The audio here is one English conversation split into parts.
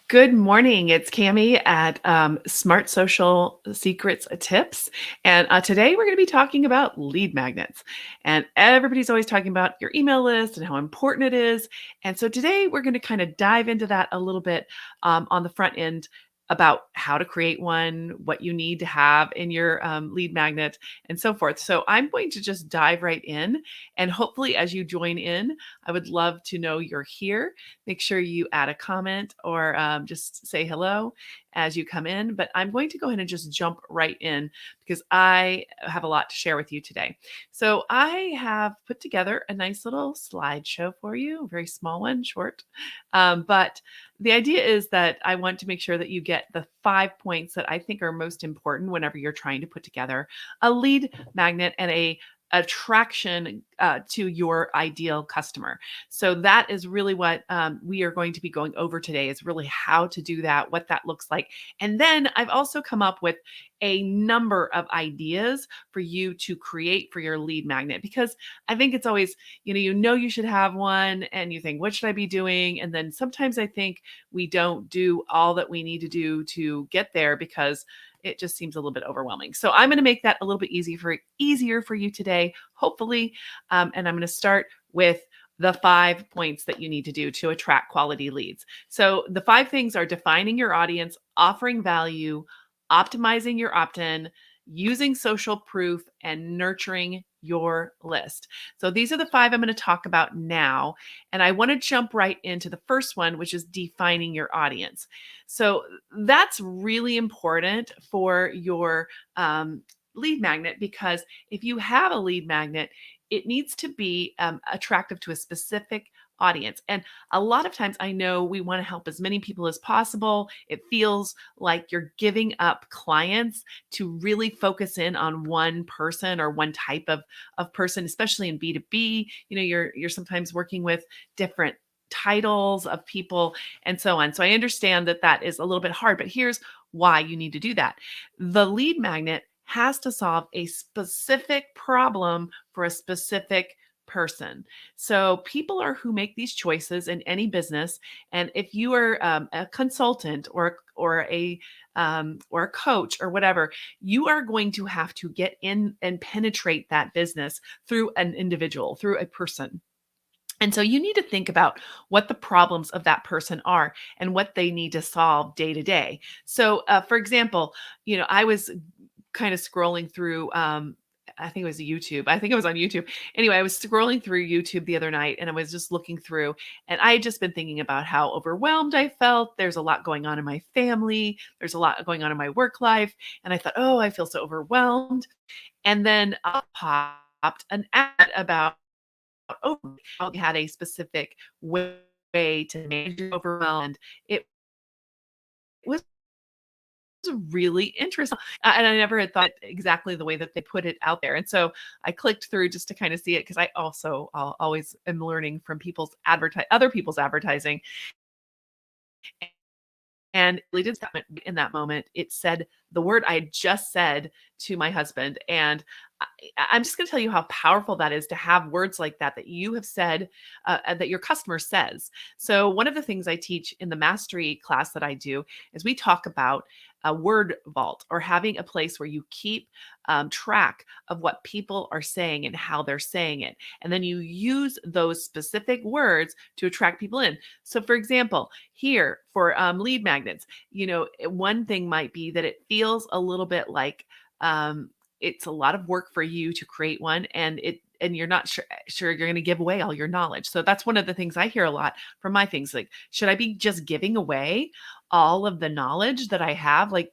Good morning. It's Cami at Smart Social Secrets Tips. And today we're going to be talking about lead magnets. And everybody's always talking about your email list and how important it is. And so today we're going to kind of dive into that a little bit on the front end about how to create one, what you need to have in your lead magnet, and so forth. So I'm going to just dive right in. And hopefully, as you join in, I would love to know you're here. Make sure you add a comment or just say hello as you come in. But I'm going to go ahead and just jump right in because I have a lot to share with you today. So I have put together a nice little slideshow for you, a very small one, short. But the idea is that I want to make sure that you get the 5 points that I think are most important whenever you're trying to put together a lead magnet and a attraction to your ideal customer. So that is really what we are going to be going over today is really how to do that, what that looks like. And then I've also come up with a number of ideas for you to create for your lead magnet because I think it's always, you know you should have one and you think, what should I be doing? And then sometimes I think we don't do all that we need to do to get there because it just seems a little bit overwhelming. So I'm going to make that a little bit easier for you today, hopefully. And I'm going to start with the 5 points that you need to do to attract quality leads. So the 5 things are defining your audience, offering value, optimizing your opt-in, using social proof, and nurturing your list. So these are the 5 I'm going to talk about now. And I want to jump right into the first one, which is defining your audience. So that's really important for your lead magnet because if you have a lead magnet, it needs to be attractive to a specific audience. And a lot of times I know we want to help as many people as possible. It feels like you're giving up clients to really focus in on one person or one type of person, especially in B2B. You're sometimes working with different titles of people and so on. So I understand that that is a little bit hard, but here's why you need to do that. The lead magnet has to solve a specific problem for a specific person. So people are who make these choices in any business. And if you are a consultant or a coach or whatever, you are going to have to get in and penetrate that business through an individual, through a person. And so you need to think about what the problems of that person are and what they need to solve day to day. So, for example, I was kind of scrolling through I think it was YouTube. I think it was on YouTube. Anyway, I was scrolling through YouTube the other night and I was just looking through and I had just been thinking about how overwhelmed I felt. There's a lot going on in my family. There's a lot going on in my work life. And I thought, oh, I feel so overwhelmed. And then up popped an ad about how they had a specific way to manage your overwhelm. And it was really interesting. And I never had thought exactly the way that they put it out there. And so I clicked through just to kind of see it because I'll always am learning from other people's advertising. And really did stop it in that moment. It said the word I had just said to my husband. And I'm just going to tell you how powerful that is to have words like that you have said, that your customer says. So, one of the things I teach in the mastery class that I do is we talk about a word vault or having a place where you keep track of what people are saying and how they're saying it. And then you use those specific words to attract people in. So, for example, here for lead magnets, one thing might be that it feels a little bit like, it's a lot of work for you to create one and you're not sure you're going to give away all your knowledge. So that's one of the things I hear a lot from my things like, should I be just giving away all of the knowledge that I have? Like,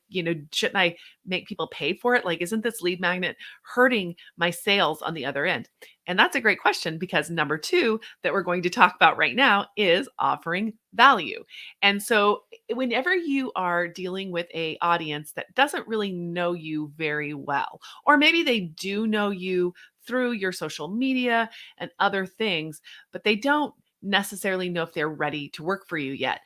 shouldn't I make people pay for it? Like, isn't this lead magnet hurting my sales on the other end? And that's a great question because number 2 that we're going to talk about right now is offering value. And so whenever you are dealing with a audience that doesn't really know you very well, or maybe they do know you through your social media and other things, but they don't necessarily know if they're ready to work for you yet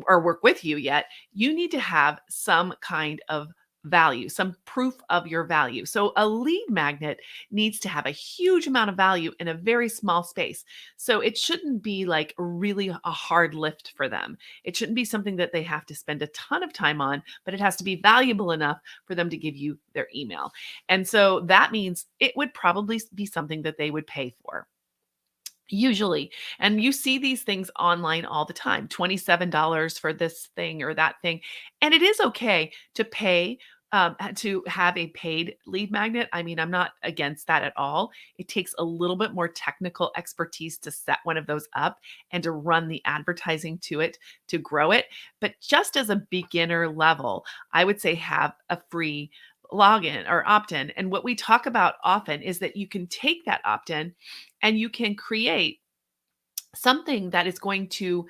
or work with you yet, you need to have some kind of value, some proof of your value. So a lead magnet needs to have a huge amount of value in a very small space. So it shouldn't be like really a hard lift for them. It shouldn't be something that they have to spend a ton of time on, but it has to be valuable enough for them to give you their email. And so that means it would probably be something that they would pay for. Usually. And you see these things online all the time, $27 for this thing or that thing. And it is okay to pay to have a paid lead magnet. I mean, I'm not against that at all. It takes a little bit more technical expertise to set one of those up and to run the advertising to it to grow it. But just as a beginner level, I would say have a free login or opt in. And what we talk about often is that you can take that opt in and you can create something that is going to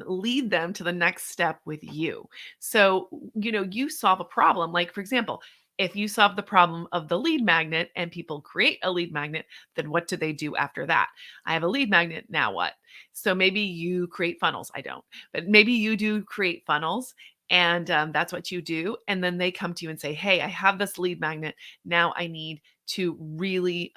lead them to the next step with you. So, you solve a problem. Like, for example, if you solve the problem of the lead magnet and people create a lead magnet, then what do they do after that? I have a lead magnet. Now what? So maybe you create funnels. I don't, but maybe you do create funnels. And that's what you do. And then they come to you and say, hey, I have this lead magnet. Now I need to really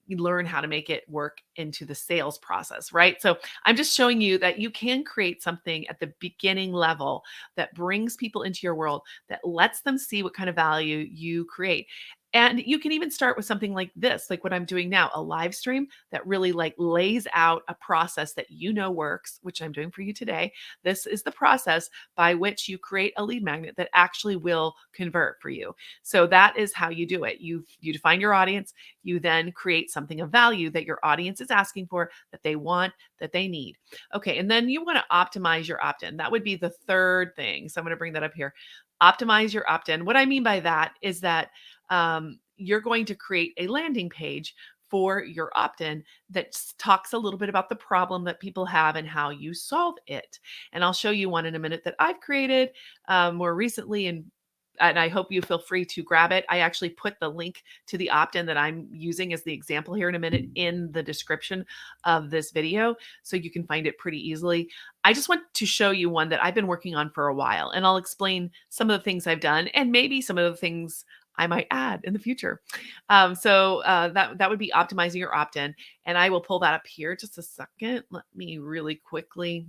learn how to make it work into the sales process, right? So I'm just showing you that you can create something at the beginning level that brings people into your world, that lets them see what kind of value you create. And you can even start with something like this, like what I'm doing now, a live stream that really like lays out a process that works, which I'm doing for you today. This is the process by which you create a lead magnet that actually will convert for you. So that is how you do it. You define your audience, you then create something of value that your audience is asking for, that they want, that they need. Okay, and then you want to optimize your opt-in. That would be the third thing. So I'm going to bring that up here. Optimize your opt-in. What I mean by that is that you're going to create a landing page for your opt-in that talks a little bit about the problem that people have and how you solve it. And I'll show you one in a minute that I've created more recently, and I hope you feel free to grab it. I actually put the link to the opt-in that I'm using as the example here in a minute in the description of this video, so you can find it pretty easily. I just want to show you one that I've been working on for a while, and I'll explain some of the things I've done and maybe some of the things I might add in the future. That would be optimizing your opt-in, and I will pull that up here just a second. Let me really quickly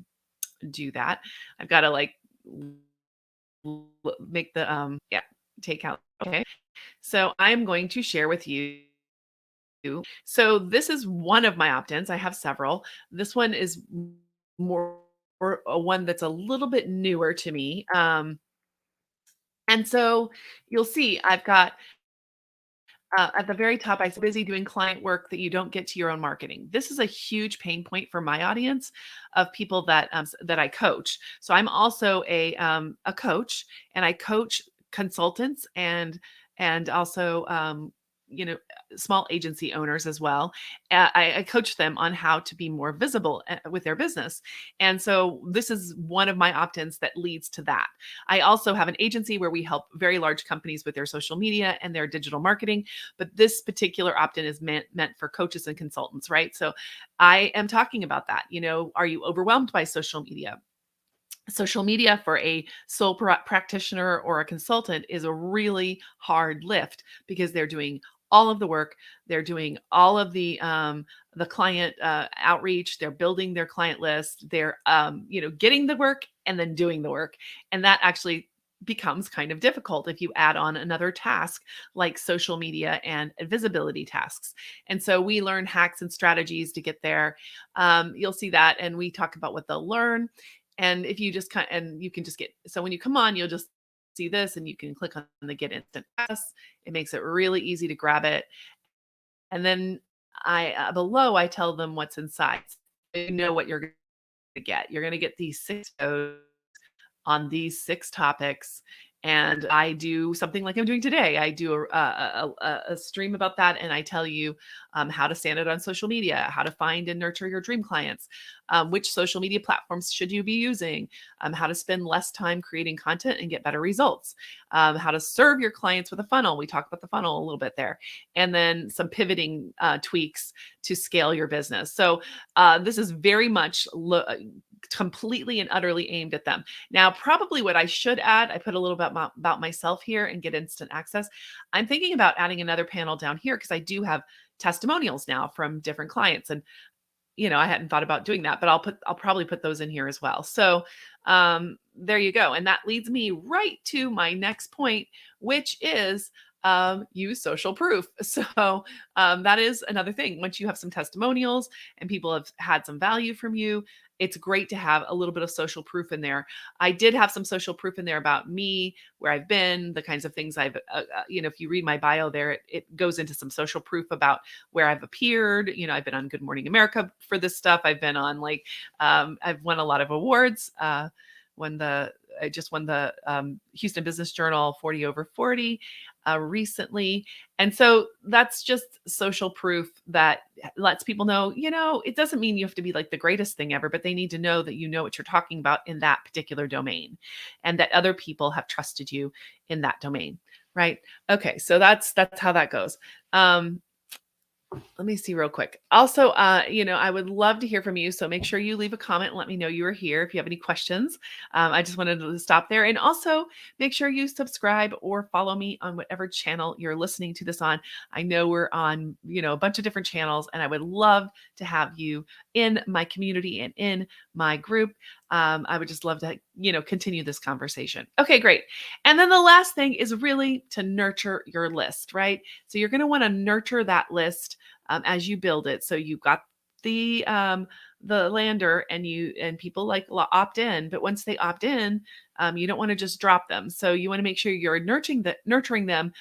do that. I've got to like make the take out. Okay. So I'm going to share with you. So this is one of my opt-ins. I have several. This one is more or one that's a little bit newer to me. And so you'll see I've got at the very top, I said busy doing client work that you don't get to your own marketing. This is a huge pain point for my audience of people that I coach. So I'm also a coach, and I coach consultants and also you know small agency owners as well. I coach them on how to be more visible with their business, and so this is one of my opt-ins that leads to that. I also have an agency where we help very large companies with their social media and their digital marketing, but this particular opt-in is meant for coaches and consultants, right? So I am talking about that. Are you overwhelmed by social media? Social media for a sole practitioner or a consultant is a really hard lift because they're doing all of the work. They're doing all of the client outreach. They're building their client list. They're getting the work and then doing the work, and that actually becomes kind of difficult if you add on another task like social media and visibility tasks. And so we learn hacks and strategies to get there. You'll see that, and we talk about what they'll learn. And if you just and you can just so when you come on, you'll just see this and you can click on the get instant pass. It makes it really easy to grab it. And then below, I tell them what's inside. So you know what you're going to get. You're going to get these 6 codes on these 6 topics. And I do something like I'm doing today. I do a stream about that, and I tell you how to stand it on social media, how to find and nurture your dream clients, which social media platforms should you be using, how to spend less time creating content and get better results, how to serve your clients with a funnel. We talk about the funnel a little bit there, and then some pivoting tweaks to scale your business. So this is very much completely and utterly aimed at them. Now, probably what I should add, I put a little bit about myself here and get instant access. I'm thinking about adding another panel down here because I do have testimonials now from different clients. And I hadn't thought about doing that, but I'll probably put those in here as well. So there you go. And that leads me right to my next point, which is use social proof. So that is another thing. Once you have some testimonials and people have had some value from you, it's great to have a little bit of social proof in there. I did have some social proof in there about me, where I've been, the kinds of things I've, if you read my bio there, it goes into some social proof about where I've appeared. I've been on Good Morning America for this stuff. I've been on I've won a lot of awards. I just won the Houston Business Journal 40 over 40 recently. And so that's just social proof that lets people know, it doesn't mean you have to be like the greatest thing ever, but they need to know that you know what you're talking about in that particular domain and that other people have trusted you in that domain. Right. Okay. So that's how that goes. Let me see real quick. Also, I would love to hear from you. So make sure you leave a comment and let me know you are here if you have any questions. I just wanted to stop there. And also make sure you subscribe or follow me on whatever channel you're listening to this on. I know we're on, a bunch of different channels, and I would love to have you in my community and in my group. I would just love to, continue this conversation. Okay, great. And then the last thing is really to nurture your list, right? So you're going to want to nurture that list as you build it. So you've got the lander, and people opt in, but once they opt in, you don't want to just drop them. So you want to make sure you're nurturing them,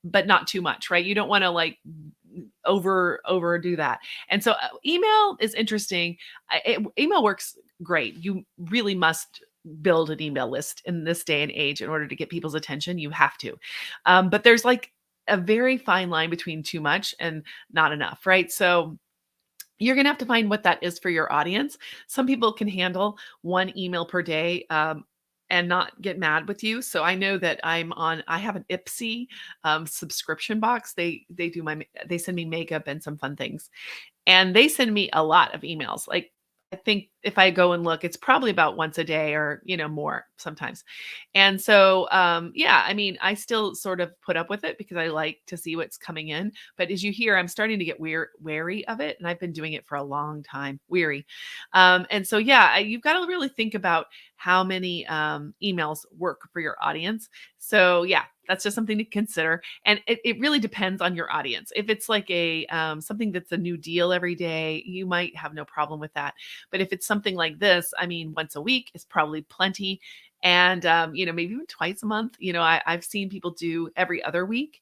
but not too much, right? You don't want to overdo that. And so email is interesting. Email works great. You really must build an email list in this day and age in order to get people's attention. You have to. But there's a very fine line between too much and not enough, right? So you're going to have to find what that is for your audience. Some people can handle one email per day, and not get mad with you. So I know that I have an Ipsy subscription box. They send me makeup and some fun things. And they send me a lot of emails. I think if I go and look, it's probably about once a day or, more sometimes. And so, I still sort of put up with it because I like to see what's coming in. But as you hear, I'm starting to get wary of it. And I've been doing it for a long time, weary. And so, you've got to really think about how many emails work for your audience. So, that's just something to consider. And it really depends on your audience. If it's like something that's a new deal every day, you might have no problem with that. But if it's something like this, once a week is probably plenty. And, maybe even twice a month. I've seen people do every other week.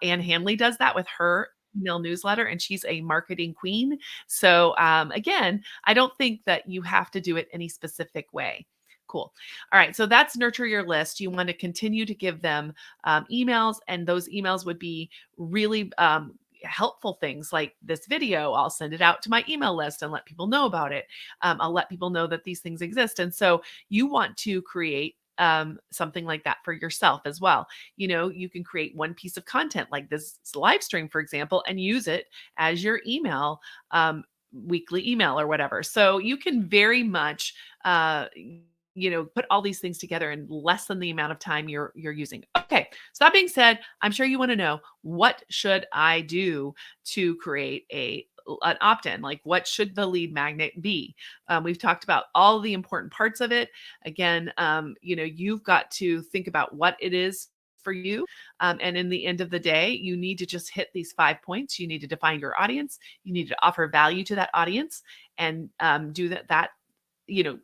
Anne Hanley does that with her email newsletter, and she's a marketing queen. So again, I don't think that you have to do it any specific way. Cool. All right. So that's nurture your list. You want to continue to give them emails, and those emails would be really helpful things like this video. I'll send it out to my email list and let people know about it. I'll let people know that these things exist. And so you want to create something like that for yourself as well. You can create one piece of content like this live stream, for example, and use it as your email, weekly email or whatever. So you can very much, put all these things together in less than the amount of time you're using. Okay. So that being said, I'm sure you want to know, what should I do to create an opt-in? Like, what should the lead magnet be? We've talked about all the important parts of it. Again, you've got to think about what it is for you. And in the end of the day, you need to just hit these 5 points. You need to define your audience. You need to offer value to that audience, and do that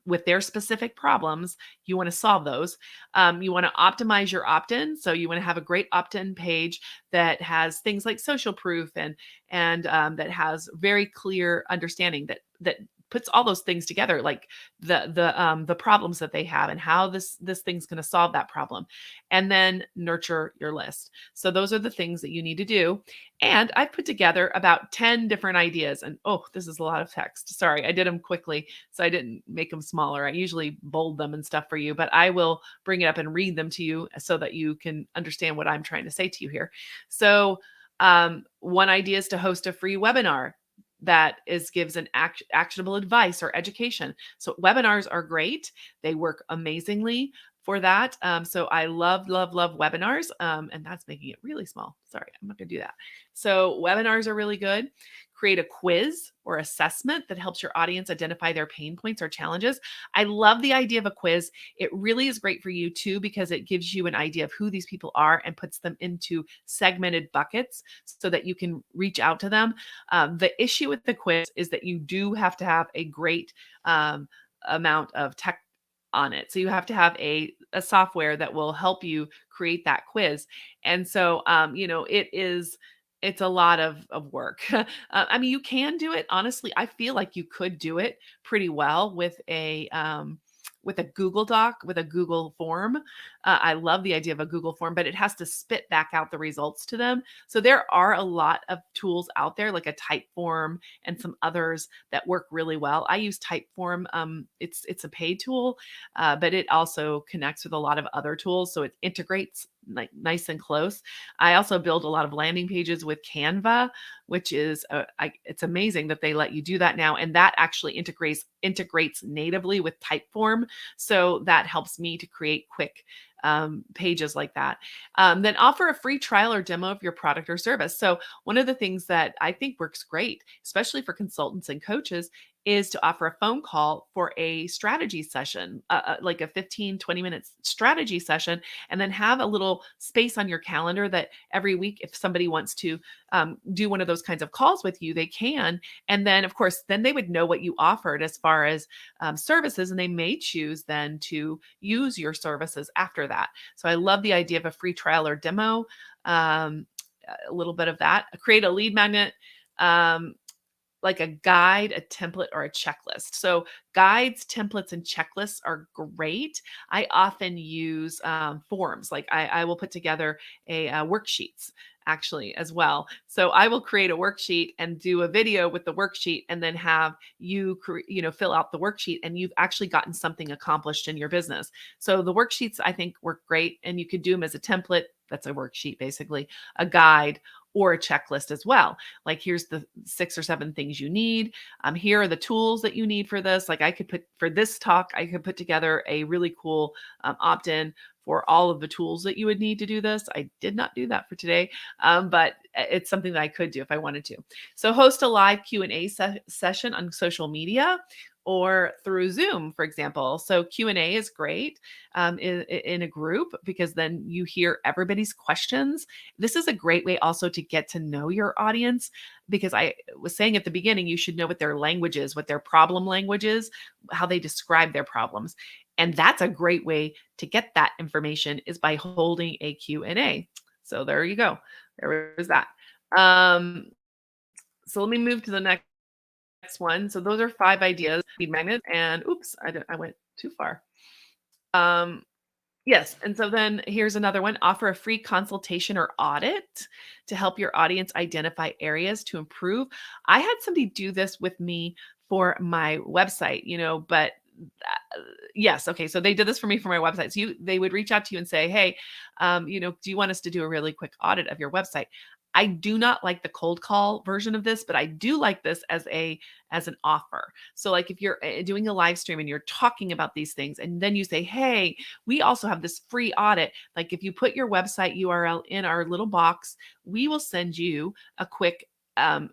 with their specific problems. You want to solve those. You want to optimize your opt-in. So you want to have a great opt-in page that has things like social proof and that has very clear understanding that puts all those things together, like the problems that they have and how this thing's going to solve that problem. And then nurture your list. So those are the things that you need to do. And I've put together about 10 different ideas. And this is a lot of text. Sorry, I did them quickly, so I didn't make them smaller. I usually bold them and stuff for you, but I will bring it up and read them to you so that you can understand what I'm trying to say to you here. So one idea is to host a free webinar. that gives an actionable advice or education. So webinars are great. They work amazingly for that. So I love webinars. And that's making it really small. Sorry, I'm not going to do that. So webinars are really good. Create a quiz or assessment that helps your audience identify their pain points or challenges. I love the idea of a quiz. It really is great for you too, because it gives you an idea of who these people are and puts them into segmented buckets so that you can reach out to them. The issue with the quiz is that you do have to have a great um, amount of tech on it. So you have to have a software that will help you create that quiz. And so it's a lot of work. I mean, you can do it. Honestly, I feel like you could do it pretty well with a Google Doc, with a Google form. I love the idea of a Google form, but it has to spit back out the results to them. So there are a lot of tools out there, like a Typeform and some others that work really well. I use Typeform. It's a paid tool, but it also connects with a lot of other tools, so it integrates like nice and close. I also build a lot of landing pages with Canva, which is it's amazing that they let you do that now, and that actually integrates natively with Typeform, so that helps me to create quick pages like that. Then offer a free trial or demo of your product or service. So one of the things that I think works great, especially for consultants and coaches, is to offer a phone call for a strategy session, like a 15-20 minute strategy session, and then have a little space on your calendar that every week, if somebody wants to do one of those kinds of calls with you, they can. And then, of course, then they would know what you offered as far as services, and they may choose then to use your services after that. So I love the idea of a free trial or demo. A little bit of that. Create a lead magnet. Like a guide, a template, or a checklist. So guides, templates, and checklists are great. I often use forms. Like I will put together a worksheets actually as well. So I will create a worksheet and do a video with the worksheet, and then have you fill out the worksheet, and you've actually gotten something accomplished in your business. So the worksheets I think work great, and you could do them as a template. That's a worksheet, basically, a guide, or a checklist as well. Like, here's the 6 or 7 things you need. Here are the tools that you need for this. Like, I could put for this talk, I could put together a really cool opt-in for all of the tools that you would need to do this. I did not do that for today, but it's something that I could do if I wanted to. So host a live Q&A session on social media or through Zoom, for example. So Q&A is great in a group, because then you hear everybody's questions. This is a great way also to get to know your audience, because I was saying at the beginning, you should know what their language is, what their problem language is, how they describe their problems. And that's a great way to get that information, is by holding a Q&A. So there you go. There was that. So let me move to the next one. So those are 5 ideas. Lead magnets, and oops, I went too far. Yes. And so then here's another one. Offer a free consultation or audit to help your audience identify areas to improve. I had somebody do this with me for my website, but yes. Okay. So they did this for me for my website. So they would reach out to you and say, hey, do you want us to do a really quick audit of your website? I do not like the cold call version of this, but I do like this as an offer. So like, if you're doing a live stream and you're talking about these things, and then you say, hey, we also have this free audit. Like, if you put your website URL in our little box, we will send you a quick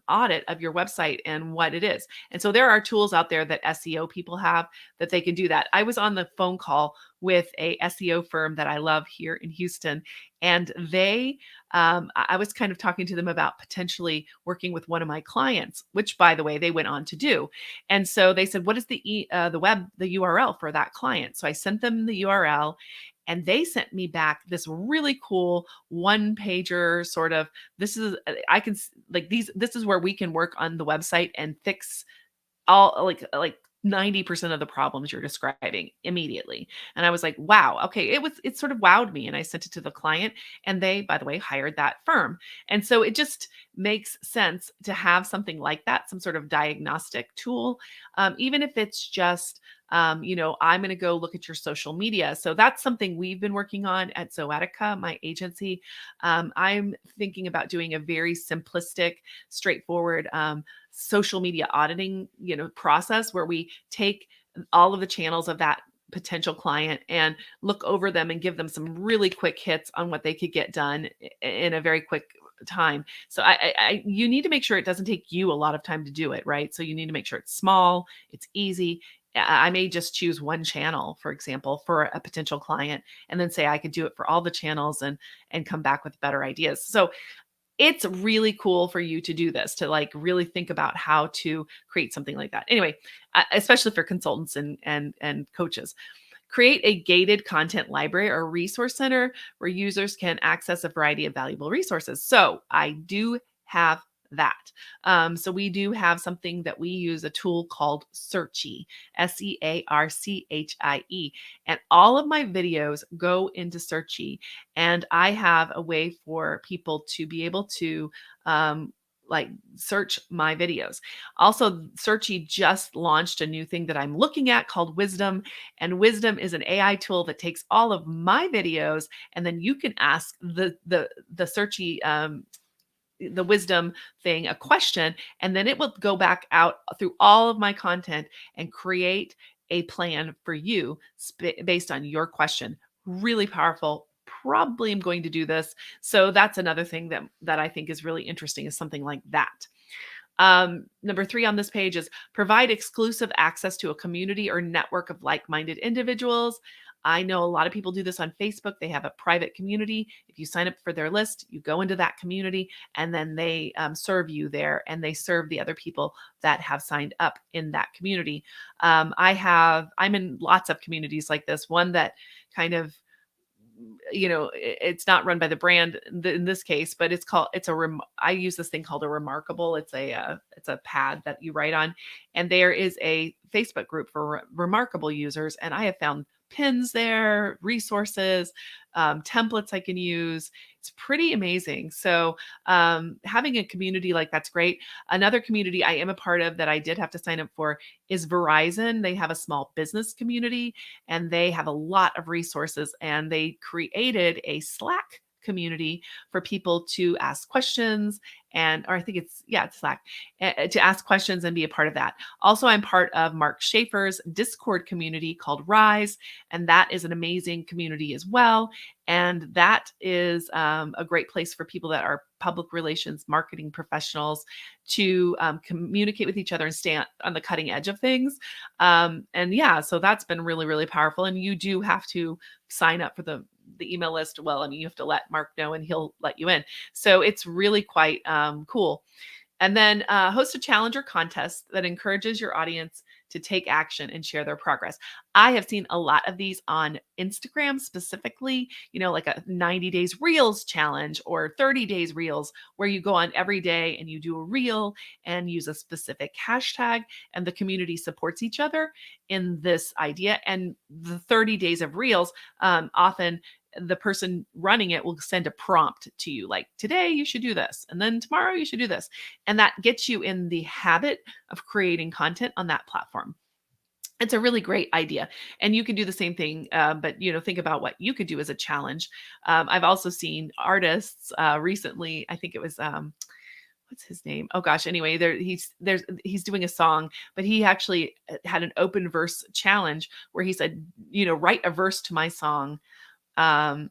audit of your website and what it is. And so there are tools out there that SEO people have that they can do that. I was on the phone call with a SEO firm that I love here in Houston, and I was kind of talking to them about potentially working with one of my clients, which, by the way, they went on to do. And so they said, what is the URL for that client? So I sent them the URL, and they sent me back this really cool one-pager sort of, this is where we can work on the website and fix all like 90% of the problems you're describing immediately. And I was like, wow, okay. It sort of wowed me. And I sent it to the client, and they, by the way, hired that firm. And so it just makes sense to have something like that, some sort of diagnostic tool, even if it's just I'm going to go look at your social media. So that's something we've been working on at Zoetica, my agency. I'm thinking about doing a very simplistic, straightforward social media auditing, process where we take all of the channels of that potential client and look over them and give them some really quick hits on what they could get done in a very quick time. So you need to make sure it doesn't take you a lot of time to do it, right? So you need to make sure it's small, it's easy. I may just choose one channel, for example, for a potential client, and then say I could do it for all the channels and come back with better ideas. So it's really cool for you to do this, to like really think about how to create something like that. Anyway, especially for consultants and coaches. Create a gated content library or resource center where users can access a variety of valuable resources. So I do have that. So we do have something that we use, a tool called Searchie, Searchie. And all of my videos go into Searchie. And I have a way for people to be able to like search my videos. Also, Searchie just launched a new thing that I'm looking at called Wisdom. And Wisdom is an AI tool that takes all of my videos, and then you can ask the Searchie the wisdom thing a question, and then it will go back out through all of my content and create a plan for you based on your question. Really powerful. Probably am going to do this. So that's another thing that I think is really interesting, is something like that. Number 3 on this page is provide exclusive access to a community or network of like-minded individuals. I know a lot of people do this on Facebook. They have a private community. If you sign up for their list, you go into that community, and then they serve you there, and they serve the other people that have signed up in that community. I'm in lots of communities like this. One that kind of, it's not run by the brand in this case, but I use this thing called a Remarkable. It's a pad that you write on, and there is a Facebook group for Remarkable users, and I have found pins there, resources, templates I can use. It's pretty amazing. So having a community like that's great. Another community I am a part of that I did have to sign up for is Verizon. They have a small business community, and they have a lot of resources, and they created a Slack community for people to ask questions, or I think it's Slack, to ask questions and be a part of that. Also, I'm part of Mark Schaefer's Discord community called Rise, and that is an amazing community as well. And that is a great place for people that are public relations marketing professionals to communicate with each other and stay on the cutting edge of things. And yeah, so that's been really, really powerful. And you do have to sign up for the email list. Well, I mean, you have to let Mark know, and he'll let you in. So it's really quite cool. And then host a challenge or contest that encourages your audience to take action and share their progress. I have seen a lot of these on Instagram specifically, like a 90 days reels challenge or 30 days reels, where you go on every day and you do a reel and use a specific hashtag, and the community supports each other in this idea. And the 30 days of reels, often the person running it will send a prompt to you, like, today you should do this, and then tomorrow you should do this. And that gets you in the habit of creating content on that platform. It's a really great idea. And you can do the same thing, but think about what you could do as a challenge. I've also seen artists recently, I think it was what's his name? Oh gosh. Anyway, he's doing a song, but he actually had an open verse challenge where he said, write a verse to my song. Um,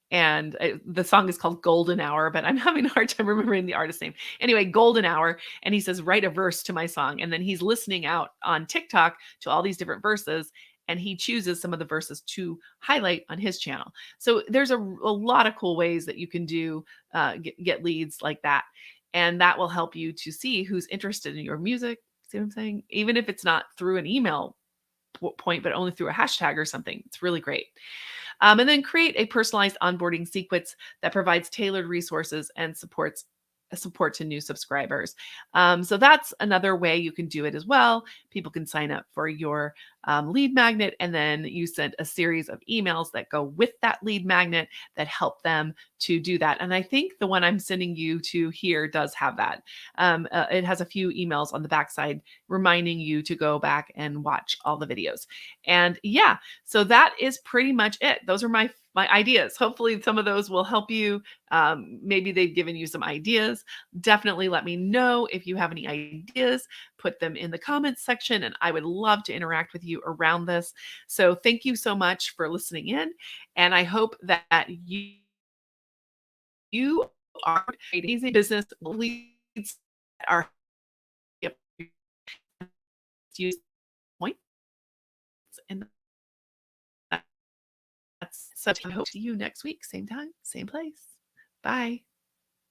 and the song is called Golden Hour, but I'm having a hard time remembering the artist name. Anyway, Golden Hour. And he says, write a verse to my song. And then he's listening out on TikTok to all these different verses, and he chooses some of the verses to highlight on his channel. So there's a lot of cool ways that you can do, get leads like that. And that will help you to see who's interested in your music. See what I'm saying? Even if it's not through an email point, but only through a hashtag or something. It's really great. And then create a personalized onboarding sequence that provides tailored resources and supports support to new subscribers. So that's another way you can do it as well. People can sign up for your lead magnet, and then you send a series of emails that go with that lead magnet that help them to do that. And I think the one I'm sending you to here does have that. It has a few emails on the backside reminding you to go back and watch all the videos. And yeah, so that is pretty much it. Those are my ideas. Hopefully, some of those will help you. Maybe they've given you some ideas. Definitely let me know if you have any ideas. Put them in the comments section, and I would love to interact with you around this. So, thank you so much for listening in, and I hope that you are creating business leads that are use points, and that's such. I hope to see you next week, same time, same place. Bye.